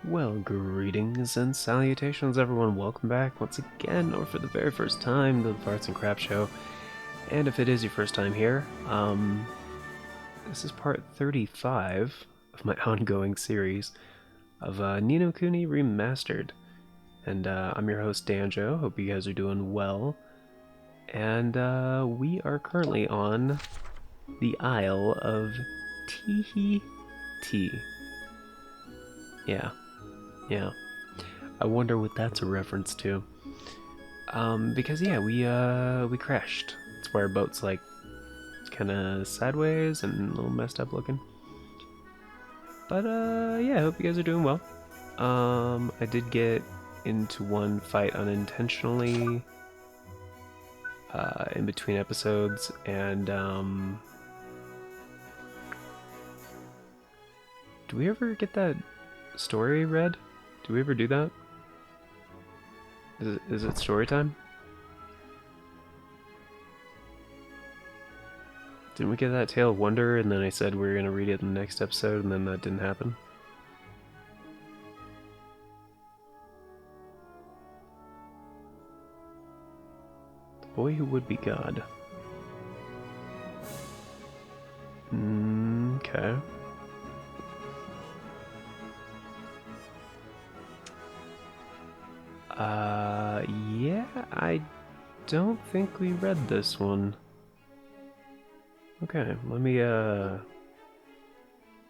Well, greetings and salutations, everyone. Welcome back once again, or for the very first time, to the Farts and Crap Show. And if it is your first time here, this is part 35 of my ongoing series of Ni no Kuni Remastered. And I'm your host, Danjo. Hope you guys are doing well. And we are currently on the Isle of Teeheeti. Yeah. I wonder what that's a reference to. Because yeah, we crashed. It's where our boat's like kind of sideways and a little messed up looking. But yeah, I hope you guys are doing well. I did get into one fight unintentionally in between episodes, and do we ever get that story read? Do we ever do that? Is it story time? Didn't we get that Tale of Wonder and then I said we were going to read it in the next episode and then that didn't happen? The Boy Who Would Be God. Okay. Yeah, I don't think we read this one. Okay, let me,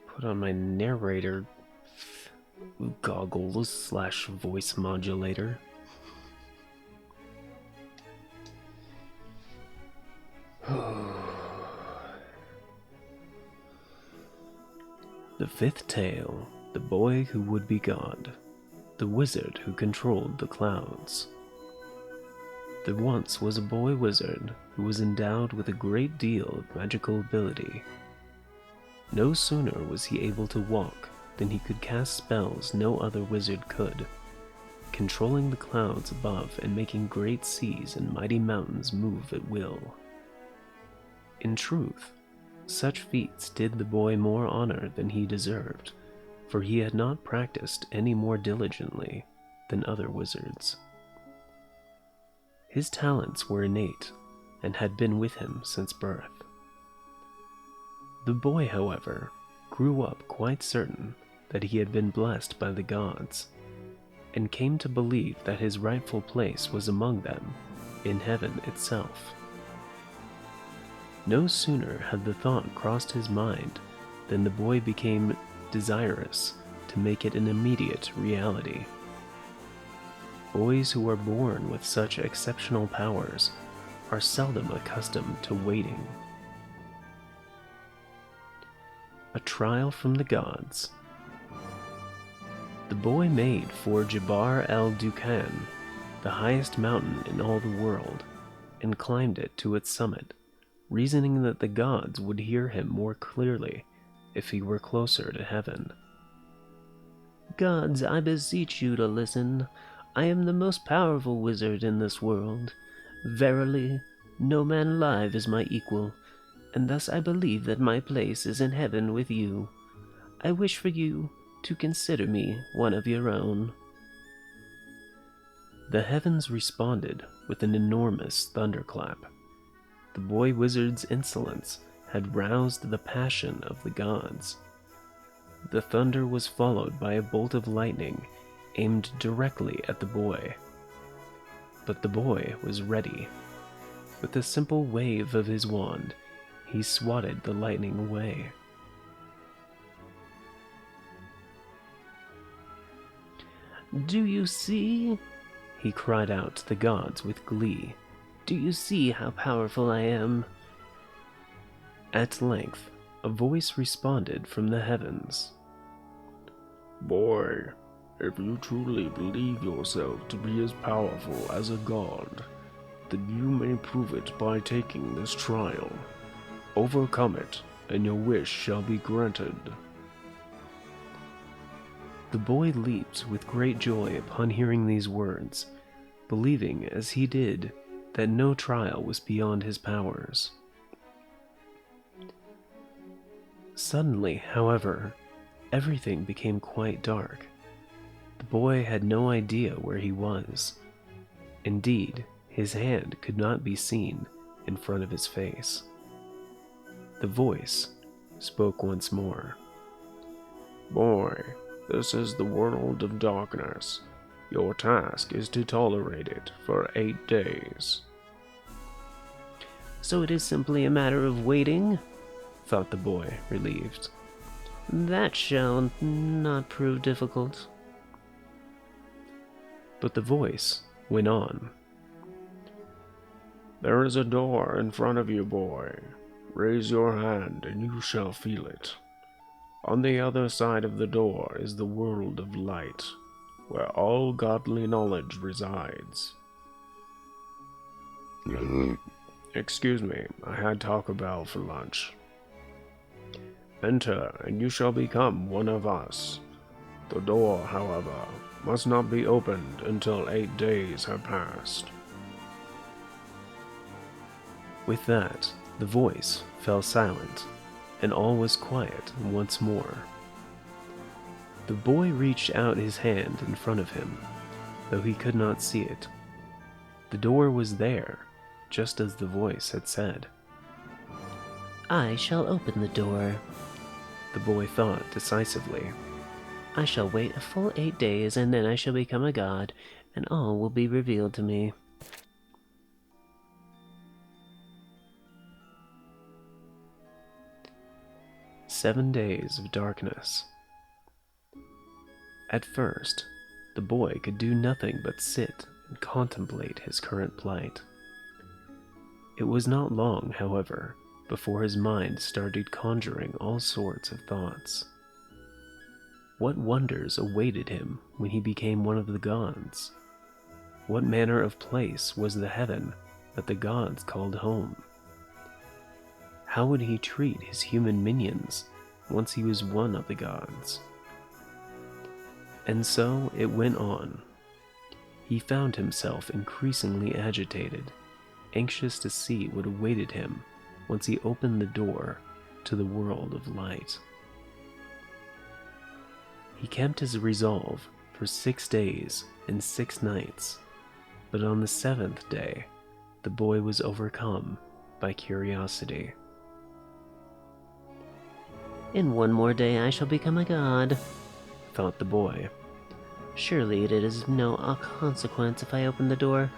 put on my narrator goggles slash voice modulator. The fifth tale, The Boy Who Would Be God, the wizard who controlled the clouds. There once was a boy wizard who was endowed with a great deal of magical ability. No sooner was he able to walk than he could cast spells no other wizard could, controlling the clouds above and making great seas and mighty mountains move at will. In truth, such feats did the boy more honor than he deserved, for he had not practiced any more diligently than other wizards. His talents were innate and had been with him since birth. The boy, however, grew up quite certain that he had been blessed by the gods, and came to believe that his rightful place was among them, in heaven itself. No sooner had the thought crossed his mind than the boy became desirous to make it an immediate reality. Boys who are born with such exceptional powers are seldom accustomed to waiting. A trial from the gods. The boy made for Jabbar el-Dukhan, the highest mountain in all the world, and climbed it to its summit, reasoning that the gods would hear him more clearly if he were closer to heaven. "Gods, I beseech you to listen. I am the most powerful wizard in this world. Verily, no man alive is my equal, and thus I believe that my place is in heaven with you. I wish for you to consider me one of your own." The heavens responded with an enormous thunderclap. The boy wizard's insolence had roused the passion of the gods. The thunder was followed by a bolt of lightning aimed directly at the boy. But the boy was ready. With a simple wave of his wand, he swatted the lightning away. "Do you see?" he cried out to the gods with glee. "Do you see how powerful I am?" At length, a voice responded from the heavens. "Boy, if you truly believe yourself to be as powerful as a god, then you may prove it by taking this trial. Overcome it, and your wish shall be granted." The boy leaped with great joy upon hearing these words, believing as he did that no trial was beyond his powers. Suddenly, however, everything became quite dark, The boy had no idea where he was. Indeed, his hand could not be seen in front of his face. The voice spoke once more. Boy, this is the world of darkness. Your task is to tolerate it for 8 days. So it is simply a matter of waiting? Thought the boy, relieved. That shall not prove difficult. But the voice went on. There is a door in front of you, boy. Raise your hand and you shall feel it. On the other side of the door is the world of light, where all godly knowledge resides. Excuse me, I had Taco Bell for lunch. Enter, and you shall become one of us. The door, however, must not be opened until 8 days have passed. With that, the voice fell silent, and all was quiet once more. The boy reached out his hand in front of him, though he could not see it. The door was there, just as the voice had said. I shall open the door, the boy thought decisively. I shall wait a full 8 days, and then I shall become a god, and all will be revealed to me. "7 days of darkness. At first, the boy could do nothing but sit and contemplate his current plight. It was not long, however, before his mind started conjuring all sorts of thoughts. What wonders awaited him when he became one of the gods? What manner of place was the heaven that the gods called home? How would he treat his human minions once he was one of the gods? And so it went on. He found himself increasingly agitated, anxious to see what awaited him once he opened the door to the world of light. He kept his resolve for 6 days and 6 nights, but on the 7th day, the boy was overcome by curiosity. In 1 more day I shall become a god, thought the boy. Surely it is of no consequence if I open the door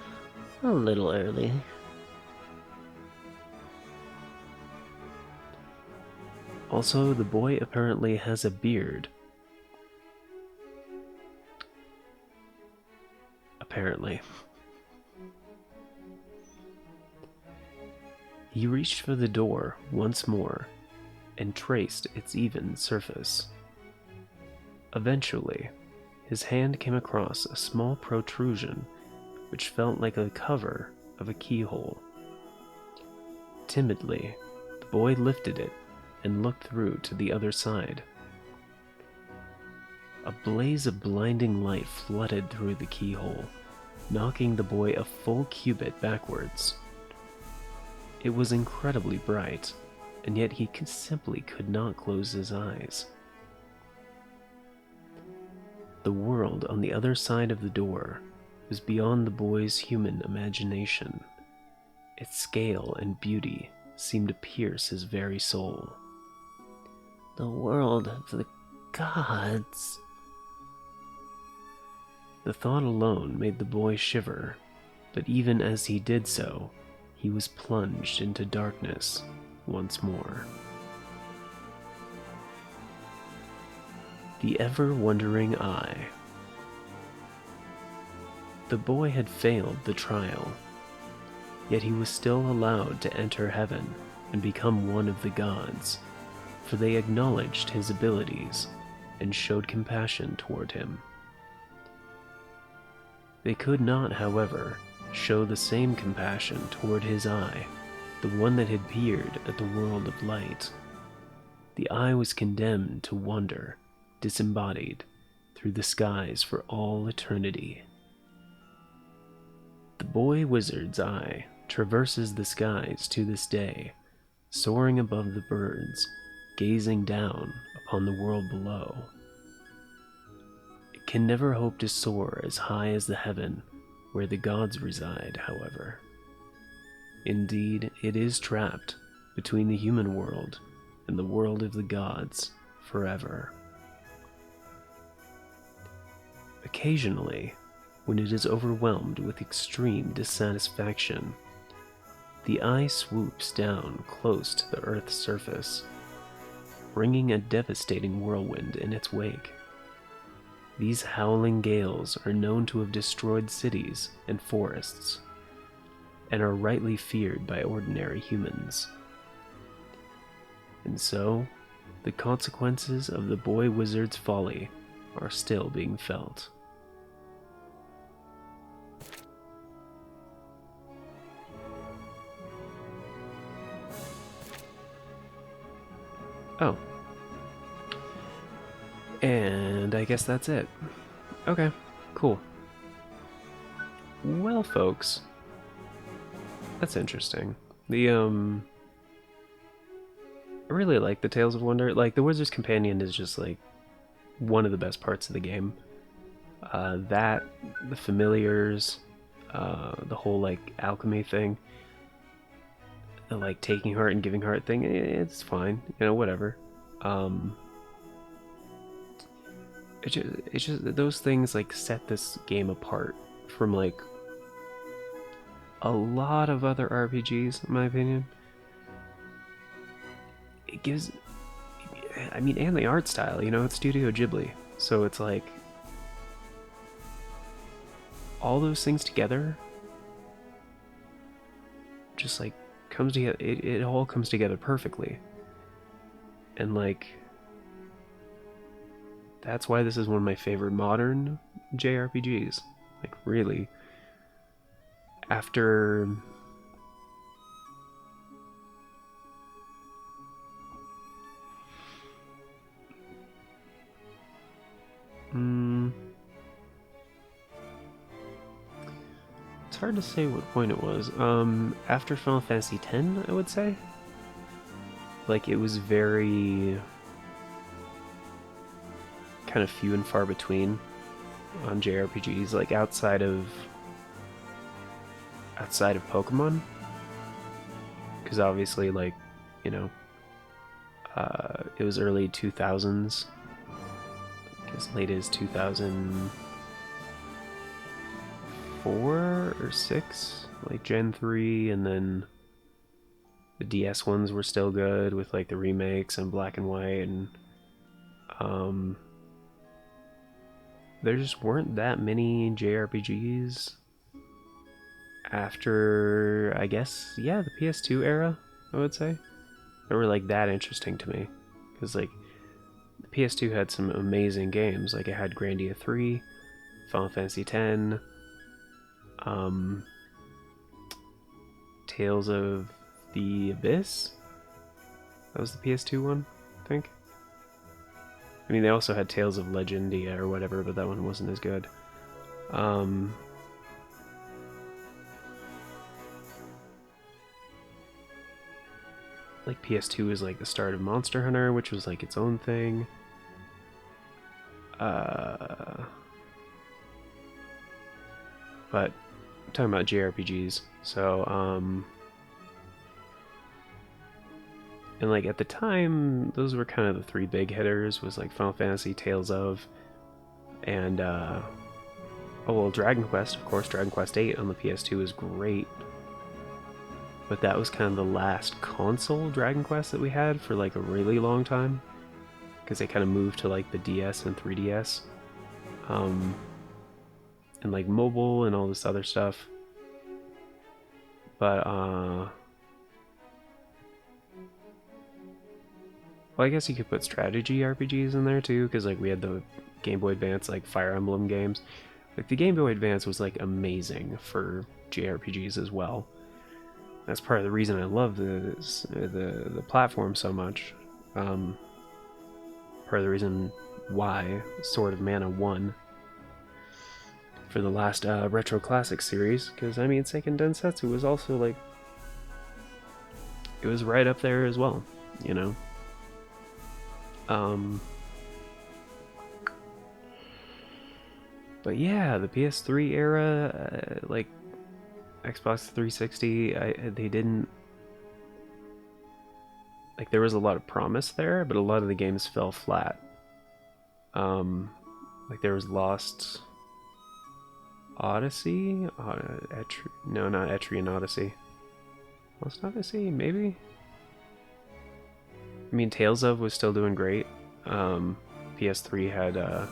a little early. Also, the boy apparently has a beard. Apparently. He reached for the door once more and traced its even surface. Eventually, his hand came across a small protrusion which felt like a cover of a keyhole. Timidly, the boy lifted it and looked through to the other side. A blaze of blinding light flooded through the keyhole, knocking the boy a full cubit backwards. It was incredibly bright, and yet he simply could not close his eyes. The world on the other side of the door was beyond the boy's human imagination. Its scale and beauty seemed to pierce his very soul. The world of the gods. The thought alone made the boy shiver, but even as he did so, he was plunged into darkness once more. The ever-wondering eye. The boy had failed the trial, yet he was still allowed to enter heaven and become one of the gods, for they acknowledged his abilities and showed compassion toward him. They could not, however, show the same compassion toward his eye, the one that had peered at the world of light. The eye was condemned to wander, disembodied, through the skies for all eternity. The boy wizard's eye traverses the skies to this day, soaring above the birds, gazing down upon the world below. It can never hope to soar as high as the heaven where the gods reside, however. Indeed, it is trapped between the human world and the world of the gods forever. Occasionally, when it is overwhelmed with extreme dissatisfaction, the eye swoops down close to the Earth's surface, bringing a devastating whirlwind in its wake. These howling gales are known to have destroyed cities and forests, and are rightly feared by ordinary humans. And so, the consequences of the boy wizard's folly are still being felt. Oh. And I guess that's it. Okay, cool. Well, folks, that's interesting. I really like the Tales of Wonder. Like, the Wizard's Companion is just, like, one of the best parts of the game. The familiars, the whole, like, alchemy thing, the, like, taking heart and giving heart thing, it's fine. You know, whatever. It's just those things, like, set this game apart from, like, a lot of other RPGs, in my opinion. It gives, I mean, and the art style, you know, it's Studio Ghibli, so it's like all those things together just like comes together. It all comes together perfectly, and like that's why this is one of my favorite modern JRPGs. Like, really, after it's hard to say what point it was. After Final Fantasy X, I would say. Like, it was very kind of few and far between on JRPGs, like outside of Pokemon, because obviously, like, you know, it was early 2000s, as late as 2004 or 6, like Gen 3, and then the DS ones were still good with like the remakes and Black and White, and there just weren't that many JRPGs after, I guess, yeah, the PS2 era, I would say, that were like that interesting to me, because like the PS2 had some amazing games. Like, it had Grandia 3, Final Fantasy X, Tales of the Abyss. That was the PS2 one, I think. I mean, they also had Tales of Legendia or whatever, but that one wasn't as good. Like, PS2 was like the start of Monster Hunter, which was like its own thing. But I'm talking about JRPGs, so and like at the time, those were kind of the three big hitters. Was like Final Fantasy, Tales of, and oh well, Dragon Quest, of course. Dragon Quest 8 on the PS2 is great, but that was kind of the last console Dragon Quest that we had for like a really long time, because they kind of moved to like the DS and 3DS, and like mobile and all this other stuff. But well, I guess you could put strategy RPGs in there too, because like we had the Game Boy Advance, like Fire Emblem games. Like, the Game Boy Advance was like amazing for JRPGs as well. That's part of the reason I love the platform so much. Part of the reason why Sword of Mana won for the last Retro Classic series, because I mean, Seiken Densetsu was also like, it was right up there as well, you know. But yeah, the PS3 era, like Xbox 360, they didn't like there was a lot of promise there, but a lot of the games fell flat. Like there was Lost Odyssey, no, not Etrian Odyssey. Lost Odyssey, maybe. I mean, Tales of was still doing great. PS3 had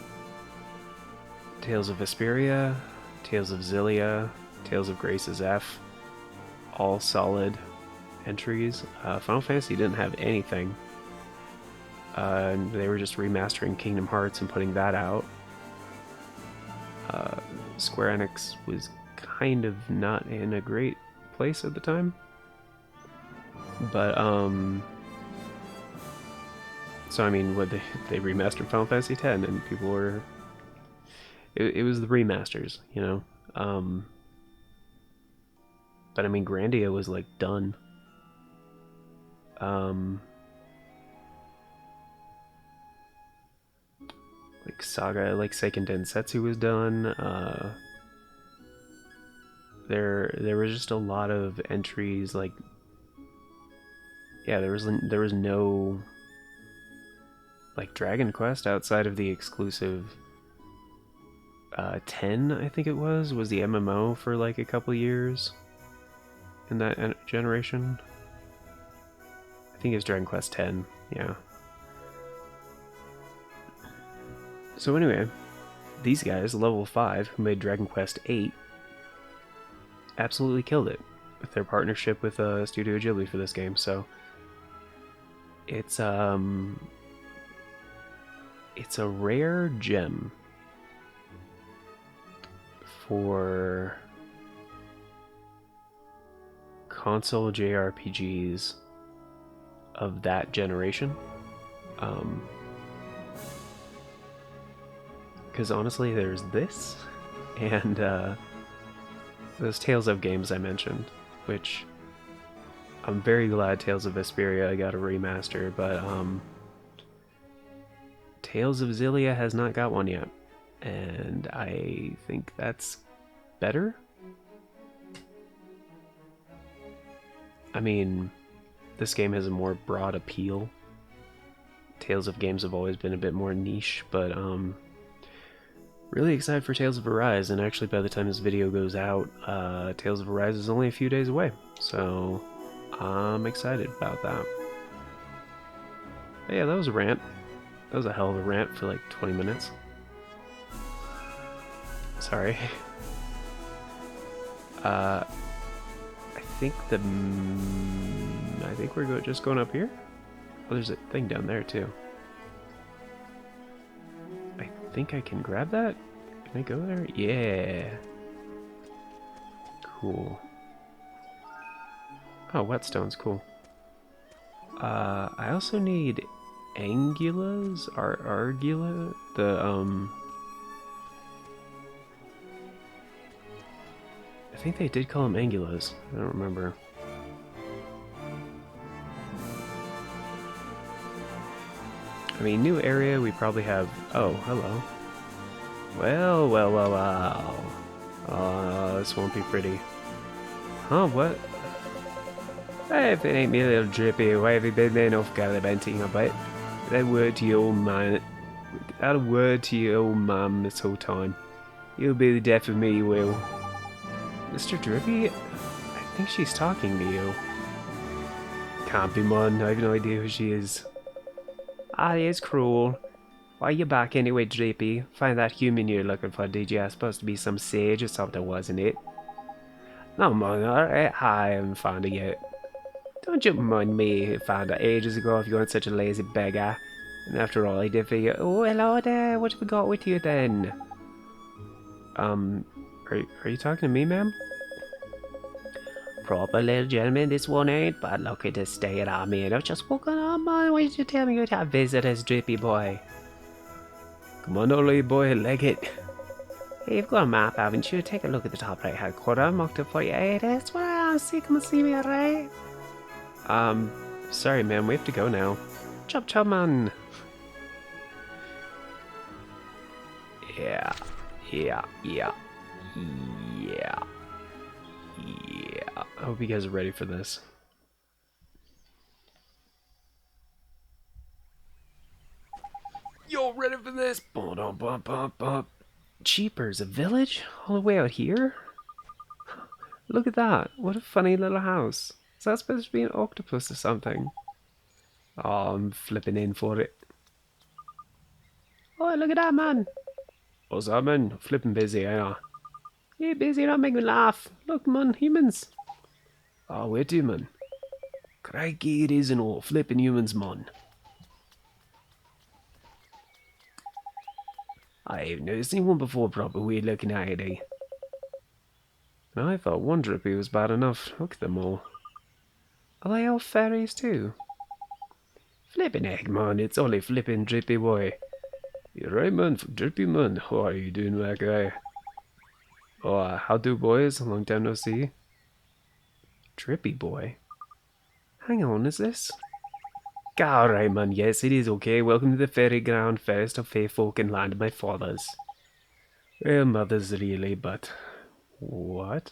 Tales of Vesperia, Tales of Xillia, Tales of Grace's F, all solid entries. Final Fantasy didn't have anything. They were just remastering Kingdom Hearts and putting that out. Square Enix was kind of not in a great place at the time. But, so I mean, what they remastered Final Fantasy X, and people were... It was the remasters, you know? But I mean, Grandia was, like, done. Like Saga, like Seiken Densetsu was done. There was just a lot of entries. Like, yeah, there was no like Dragon Quest outside of the exclusive 10, I think it was the MMO for like a couple years in that generation. I think it's Dragon Quest 10, yeah. So anyway, these guys, level 5, who made Dragon Quest 8, absolutely killed it with their partnership with Studio Ghibli for this game. So it's a rare gem for console JRPGs of that generation. Because honestly, there's this and those Tales of games I mentioned, which I'm very glad Tales of Vesperia got a remaster, but Tales of Xillia has not got one yet, and I think that's better. I mean, this game has a more broad appeal. Tales of games have always been a bit more niche, but really excited for Tales of Arise, and actually by the time this video goes out, Tales of Arise is only a few days away, so I'm excited about that. But yeah, that was a rant. That was a hell of a rant for like 20 minutes. Sorry. I think we're just going up here. Oh, there's a thing down there too. I think I can grab that. Can I go there? Yeah. Cool. Oh, whetstone's cool. I also need angulas, argilla, I think they did call them angulas. I don't remember. I mean, new area, we probably have... Oh, hello. Well, well, well, well. Oh, this won't be pretty. Huh, what? Hey, if it ain't me, little drippy, why have you been there enough gallivanting about? That word to your old man. That word to your old man this whole time. You'll be the death of me, you will. Mr. Drippy? I think she's talking to you. Can't be, man. I have no idea who she is. Ah, it's cruel. Why are you back anyway, Drippy? Find that human you're looking for, did you? Supposed to be some sage or something, wasn't it? No, man, alright, I haven't found it yet. Don't you mind me, I found it ages ago if you weren't such a lazy beggar. And after all, I did figure, oh, hello there, what have we got with you then? Are you talking to me, ma'am? Proper little gentleman, this one ain't bad lucky to stay at our man. I've just woken up, man. Why did you tell me you'd have visitors, Drippy boy? Come on, old lady boy, leg it. Hey, you've got a map, haven't you? Take a look at the top right-hand corner. I marked it for you. Hey, that's what I am. See, come and see me, alright? Sorry, ma'am. We have to go now. Chop, chop, man. Yeah. Yeah, yeah, yeah, yeah. I hope you guys are ready for this. Yo, ready for this? Bum, bum, bum, bum. Cheapers, a village? All the way out here? Look at that. What a funny little house. Is that supposed to be an octopus or something? Oh, I'm flipping in for it. Oh, look at that, man. What's up, man? Flipping busy, yeah. Yeah, busy, don't make me laugh. Look, man, humans. Oh, wait you, man. Crikey, it isn't all flipping humans, man. I've never seen one before proper weird looking at it. I thought one drippy was bad enough. Look at them all. Are they all fairies too? Flippin' egg, man, it's only flippin' drippy boy. You're right, man, drippy man. How are you doing, my guy? Oh, how do, boys? Long time no see. Drippy boy? Hang on, is this? Alright, man, yes, it is okay. Welcome to the fairy ground, fairest of fair folk and land of my fathers. Well, mothers really, but... What?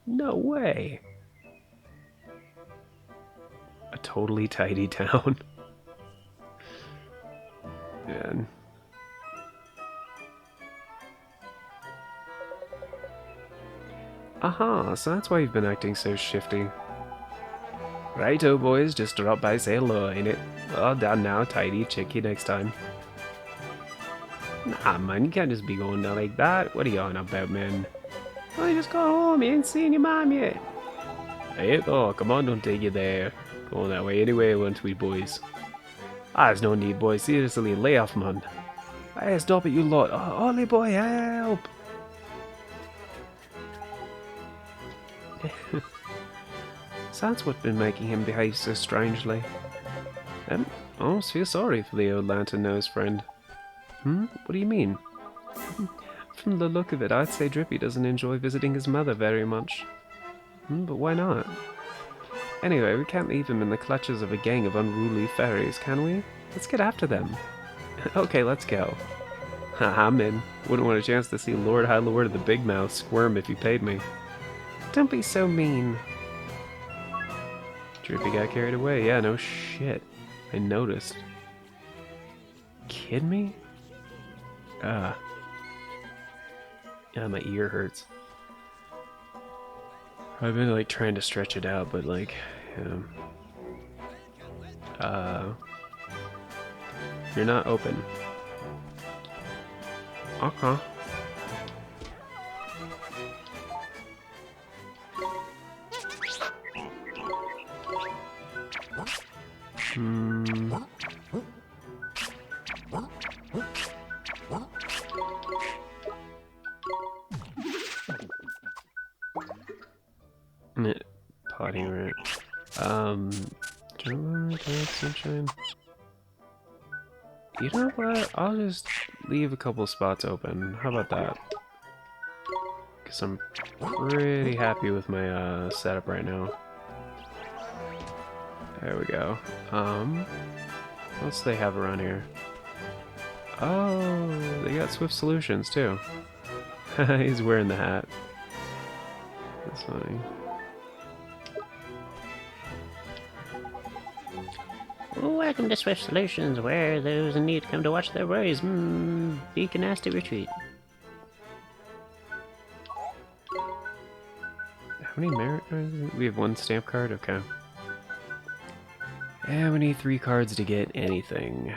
No way. A totally tidy town. Man. Aha, so that's why you've been acting so shifty. Righto, boys, just drop by, say hello, ain't it? Oh, down now, tidy, check you next time. Nah, man, you can't just be going down like that. What are you on about, man? Oh, you just got home, you ain't seen your mom yet. Hey, oh, come on, don't take you there. Going that way anyway, once we boys. Ah, there's no need, boys. Seriously, lay off, man. Hey, stop it, you lot. Oh, Ollie boy, help! So that's what's been making him behave so strangely. I almost feel sorry for the old lantern-nosed friend. What do you mean? From the look of it, I'd say Drippy doesn't enjoy visiting his mother very much. But why not? Anyway, we can't leave him in the clutches of a gang of unruly fairies, can we? Let's get after them. Okay, let's go. I'm in. Wouldn't want a chance to see Lord High Lord of the Big Mouth squirm if you paid me. Don't be so mean. Drippy got carried away. Yeah, no shit. I noticed. Kid me? Yeah, my ear hurts. I've been like trying to stretch it out, but like, you're not open. Okay. Potty rat. Sunshine. You know what? I'll just leave a couple spots open. How about that? Because I'm pretty happy with my setup right now. There we go. What else do they have around here? Oh, they got Swift Solutions too. He's wearing the hat. That's funny. Welcome to Swift Solutions, where those in need come to watch their worries. Beacon nasty retreat. How many merit? We have one stamp card? Okay. And we need 3 cards to get anything.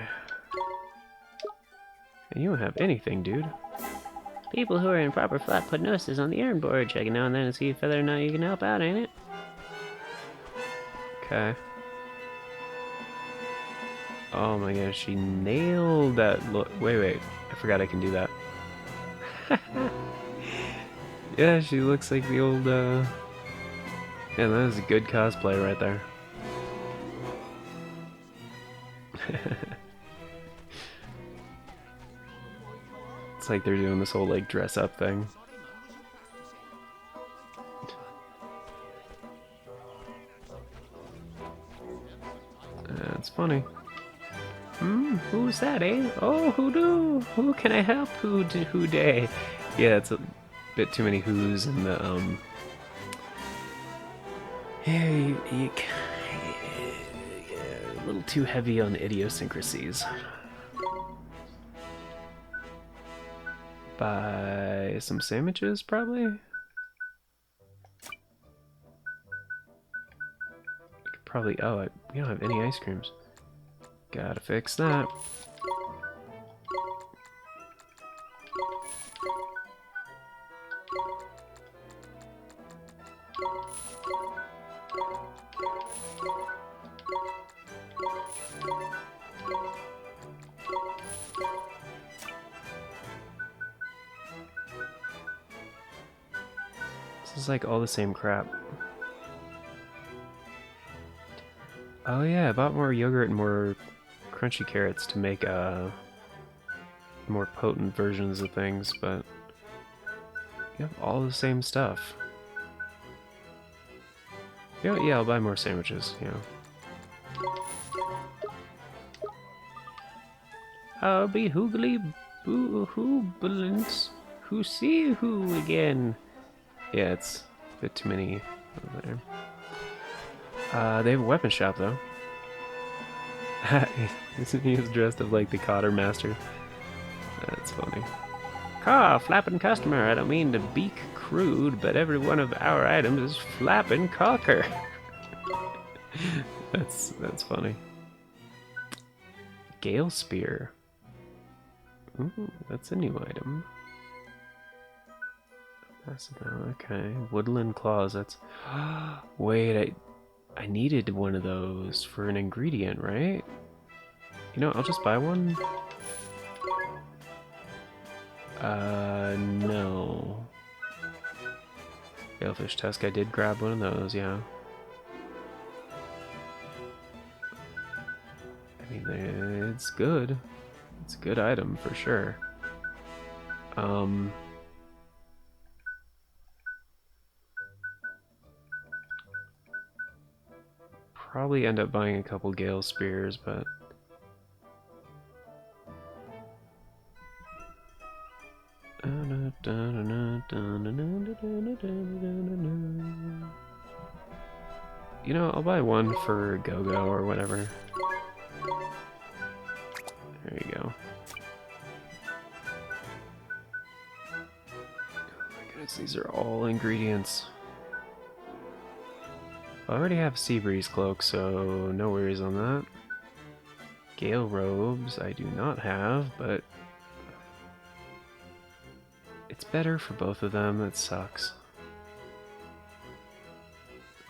And you don't have anything, dude. People who are in proper flat put notices on the errand board, checking now and then to see whether or not you can help out, ain't it? Okay. Oh my gosh, she nailed that look. Wait, I forgot I can do that. Yeah, she looks like the old, Yeah, that was a good cosplay right there. It's like they're doing this whole, like, dress-up thing. It's funny. Who's that, eh? Oh, who do? Who can I help? Who day? Yeah, it's a bit too many who's in the yeah, a little too heavy on idiosyncrasies. Buy some sandwiches, probably. I could probably. Oh, we don't have any ice creams. Gotta fix that. This is like all the same crap. Oh yeah, I bought more yogurt and more crunchy carrots to make more potent versions of things, but you have all the same stuff. Yeah, I'll buy more sandwiches, I'll be hoogly boo hoobalance. Who see who again? Yeah, it's a bit too many over there. They have a weapon shop, though. He is dressed up like the Cotter Master. That's funny. Flappin' customer. I don't mean to be crude, but every one of our items is flappin' cocker. That's funny. Gale Spear. Ooh, that's a new item. Okay. Woodland Claws, that's... Wait, I needed one of those for an ingredient, right? You know, I'll just buy one. No. Galefish Tusk, I did grab one of those, yeah. I mean, it's good. It's a good item for sure. Probably end up buying a couple Gale Spears, but you know, I'll buy one for Go-Go or whatever. There you go. Oh my goodness, these are all ingredients. I already have Seabreeze Cloak, so no worries on that. Gale Robes I do not have, but it's better for both of them. It sucks.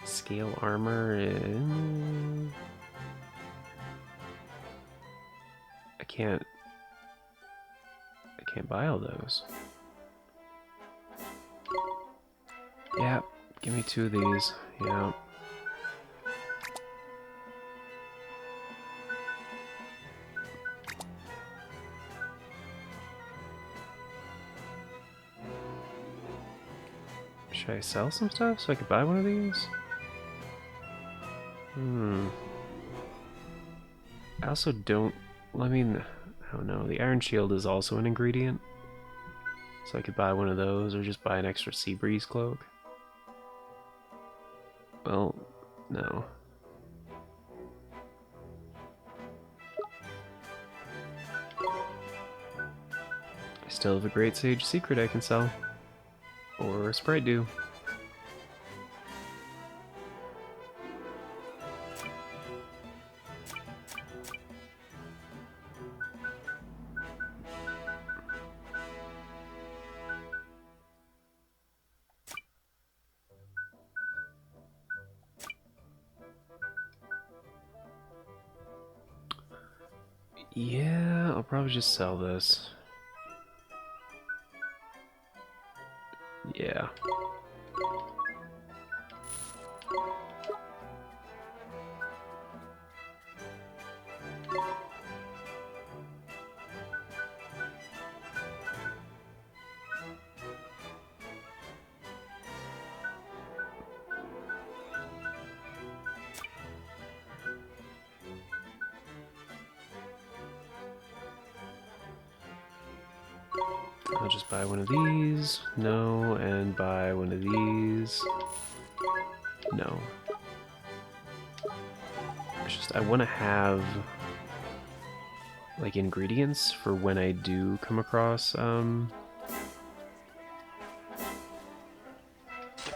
Scale Armor I can't buy all those. Yeah, give me two of these. Yeah. Should I sell some stuff so I could buy one of these? I also don't... I mean, I don't know. The Iron Shield is also an ingredient. So I could buy one of those or just buy an extra Seabreeze Cloak. Well, no. I still have a Great Sage Secret I can sell. Or a Sprite Dew. Yeah, I'll probably just sell this. Yeah. I'll just buy one of these. No, and buy one of these. No. It's just I want to have like ingredients for when I do come across Can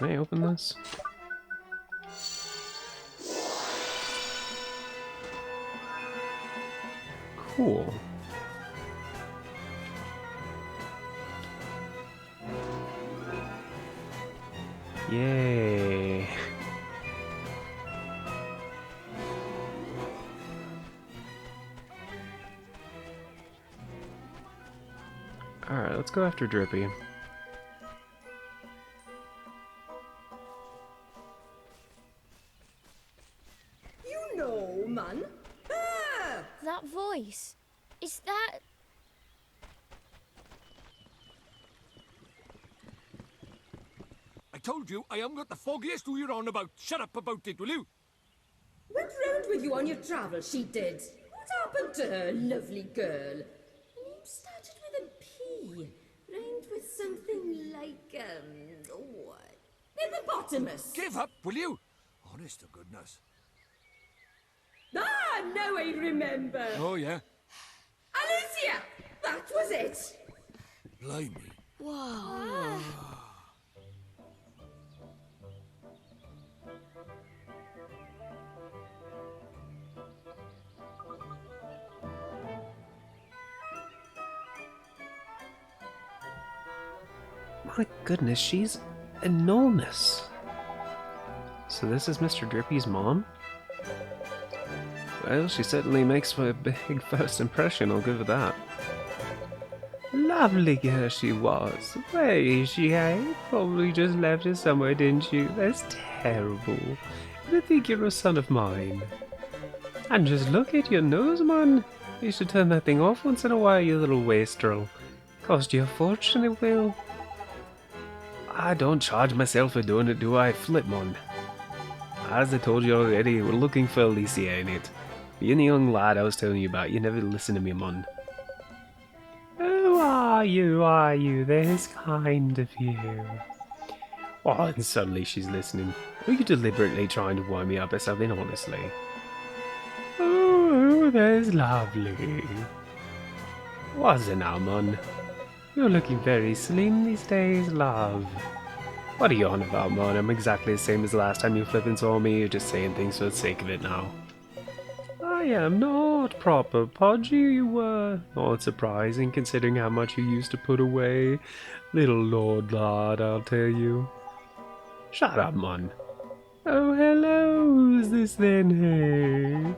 I open this? Cool. Yay. Alright, let's go after Drippy. You know, man. Ah! That voice. Is that... I told you I haven't got the foggiest who you're on about. Shut up about it, will you? Went round with you on your travels, she did. What happened to her, lovely girl? Name started with a P. Rhymed with something like, hippopotamus. Give up, will you? Honest to goodness. Ah, now I remember. Oh, yeah? Alicia! That was it. Blimey. Whoa. My goodness, she's enormous. So this is Mr. Drippy's mom? Well, she certainly makes for a big first impression, I'll give her that. Lovely girl she was. Where is she, eh? Probably just left her somewhere, didn't you? That's terrible. I think you're a son of mine. And just look at your nose, man. You should turn that thing off once in a while, you little wastrel. Cost you a fortune, it will. I don't charge myself for doing it, do I? Flip, mon. As I told you already, we're looking for Alicia in it. Being the young lad I was telling you about, you never listen to me, mon. Who are you? That's kind of you. Oh, and suddenly she's listening. Are you deliberately trying to wind me up or something, honestly? Oh, that's lovely. What's it now, mon? You're looking very slim these days, love. What are you on about, man? I'm exactly the same as the last time you flippin' saw me. You're just saying things for the sake of it now. I am not proper podgy, you were. Not surprising, considering how much you used to put away. Little lord lad, I'll tell you. Shut up, man. Oh, hello, who's this then, hey?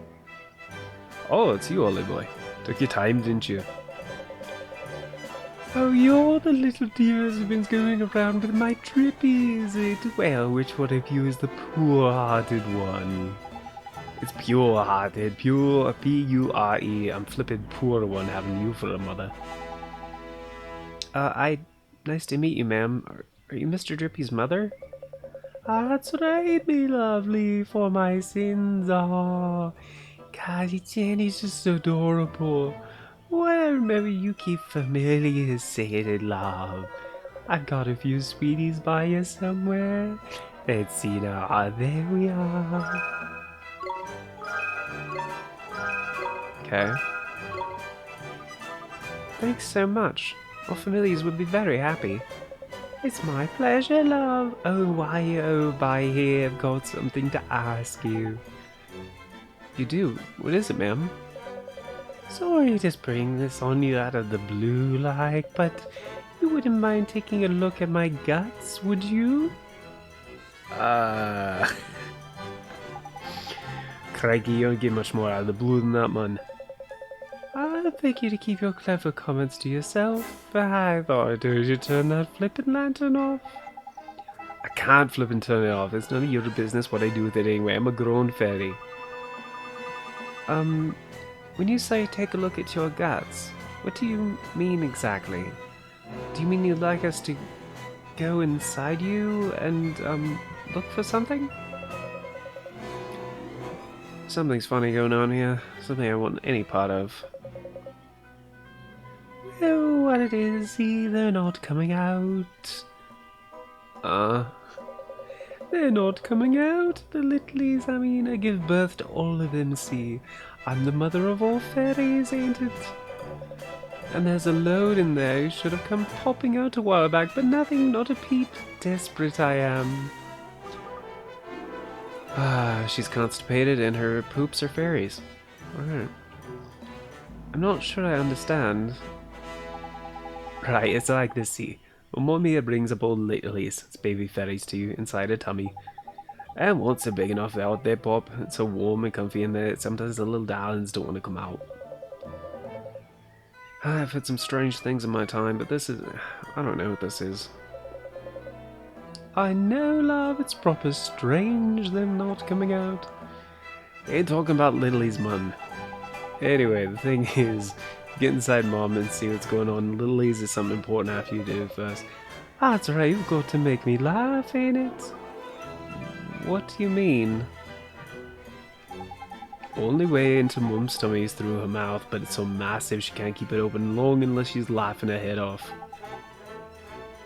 Oh, it's you, Ollie boy. Took your time, didn't you? Oh, you're the little dear who's been going around with my Drippy, is it? Well, which one of you is the poor-hearted one? It's pure-hearted, pure, P-U-R-E. I'm flippin' poor one having you for a mother. Nice to meet you, ma'am. Are you Mr. Drippy's mother? That's right, me lovely, for my sins, God, Jenny's just adorable. Well, maybe you keep familiar saying it, love. I've got a few sweeties by you somewhere. Let's see now. Ah, there we are. Okay. Thanks so much. Our familiars would be very happy. It's my pleasure, love. Oh, why, oh, by here, I've got something to ask you. You do? What is it, ma'am? Sorry to spring this on you out of the blue like, but you wouldn't mind taking a look at my guts, would you? Crikey, you don't get much more out of the blue than that, man. I'd beg you to keep your clever comments to yourself, but I thought I told you to turn that flippin' lantern off. I can't flippin' turn it off. It's none of your business what I do with it anyway. I'm a grown fairy. When you say take a look at your guts, what do you mean exactly? Do you mean you'd like us to go inside you and, look for something? Something's funny going on here. Something I want any part of. know what it is. See, they're not coming out. They're not coming out. The littlies, I mean, I give birth to all of them, see. I'm the mother of all fairies, ain't it? And there's a load in there who should have come popping out a while back, but nothing, not a peep. Desperate I am. She's constipated and her poops are fairies. Alright. I'm not sure I understand. Right, it's like this, see. When Momia brings up old littlies, it's baby fairies to you, inside her tummy. And once they're big enough, out they pop. It's so warm and comfy in there, sometimes the little darlings don't want to come out. I've had some strange things in my time, but this is... I don't know what this is. I know, love, it's proper strange them not coming out. Ain't talking about Little's mum. Anyway, the thing is, get inside Mom and see what's going on. Little's is something important I have you to do first. That's right, you've got to make me laugh, ain't it? What do you mean? Only way into Mum's tummy is through her mouth, but it's so massive she can't keep it open long unless she's laughing her head off.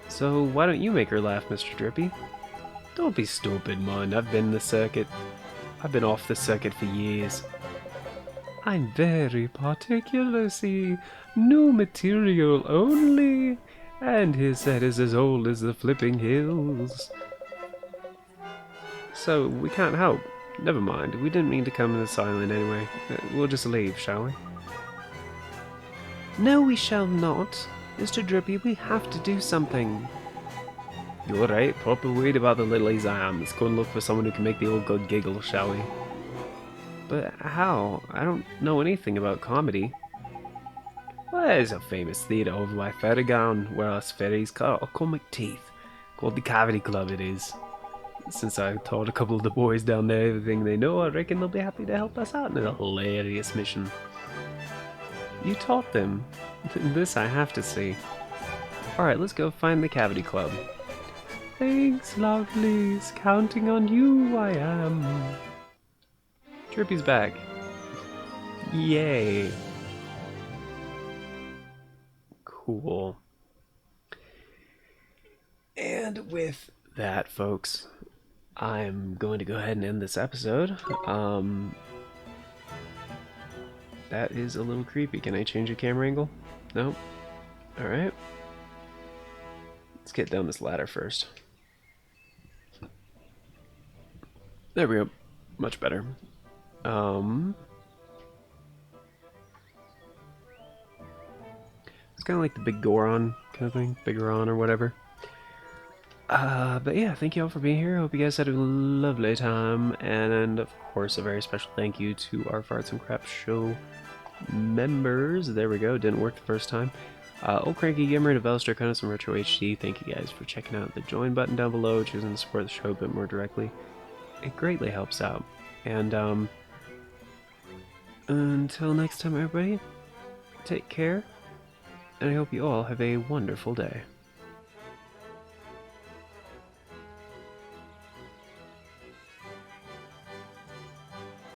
So why don't you make her laugh, Mr. Drippy? Don't be stupid, man. I've been the circuit. I've been off the circuit for years. I'm very particular, see. New material only. And his set is as old as the flipping hills. So we can't help. Never mind, we didn't mean to come to this island anyway. We'll just leave, shall we? No, we shall not. Mr. Drippy, we have to do something. You're right, proper worried about the littlies I am. Let's go and look for someone who can make the old god giggle, shall we? But how? I don't know anything about comedy. Well, there's a famous theatre over by Ferragown where us fairies cut our comic teeth. Called the Cavity Club it is. Since I taught a couple of the boys down there everything they know, I reckon they'll be happy to help us out in a hilarious mission. You taught them. This I have to see. Alright, let's go find the Cavity Club. Thanks, lovelies. Counting on you I am. Drippy's back. Yay. Cool. And with that, folks, I'm going to go ahead and end this episode. That is a little creepy. Can I change the camera angle? No? Alright. Let's get down this ladder first. There we go. Much better. It's kind of like the big Goron kind of thing. Bigoron or whatever. But yeah, thank you all for being here. I hope you guys had a lovely time. And of course, a very special thank you to our Farts and Crap show members. There we go. Didn't work the first time. Old Cranky Gamer, Develster, kind of some Retro HD. Thank you guys for checking out the join button down below, choosing to support the show a bit more directly. It greatly helps out. And until next time, everybody, take care. And I hope you all have a wonderful day.